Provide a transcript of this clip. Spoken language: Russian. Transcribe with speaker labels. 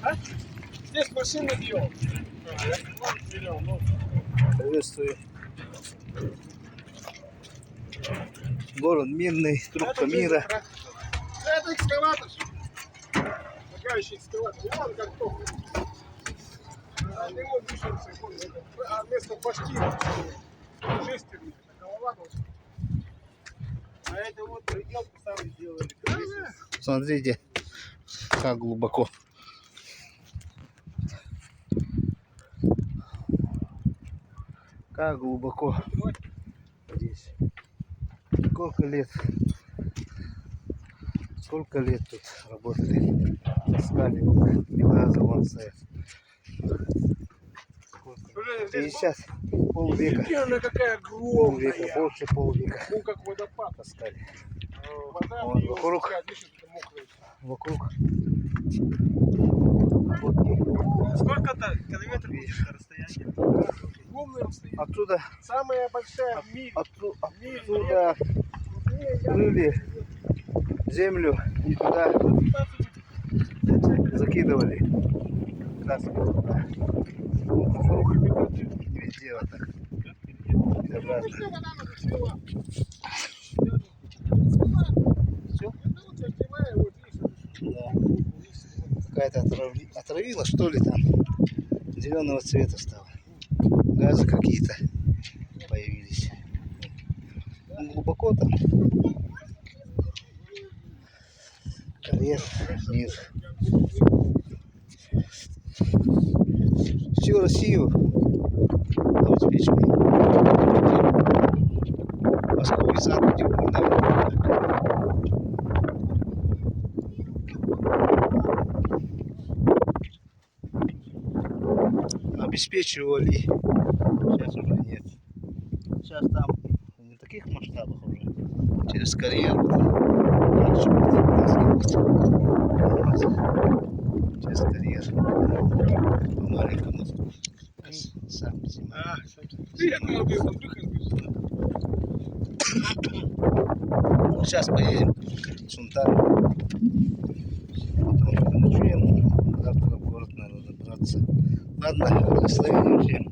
Speaker 1: А? Здесь машины бьем.
Speaker 2: Приветствую. Город Минный, трубка мира.
Speaker 1: Это экскаватор. Шагающий экскаватор. И вон как то. Ему дышится, а вместо башки шестерни. Голова была. А это вот приделку сами сделали.
Speaker 2: Смотрите, как глубоко. Как глубоко здесь. Сколько лет тут работали. Искали. Белазы вон стоят. И сейчас полвека.
Speaker 1: Какая огромная.
Speaker 2: Полвека, больше полвека.
Speaker 1: Ну как водопад.
Speaker 2: Таскали.
Speaker 1: Вода
Speaker 2: Вон вокруг. Вокруг.
Speaker 1: Сколько-то километров будет расстояние? Огромное расстояние.
Speaker 2: Оттуда,
Speaker 1: Самая большая в мире.
Speaker 2: оттуда рыли землю и туда закидывали. Вытаскивали. Везде вот так. Безобразно. Все? Да. Какая-то отравила, что ли, там. Зеленого цвета стало. Газы какие-то появились. Ну, глубоко там. Карьер, низ. Всю Россию обеспечили. Москву и Санкт-Петербург. Обеспечивали. Сейчас уже нет. Сейчас там не в таких масштабах уже. Через карьер. Раньше через карьер. По-маленькому. Сам зима. Сейчас поедем в Сунтар. Потом ночуем. Завтра в город надо добраться. Ладно, благословения всем.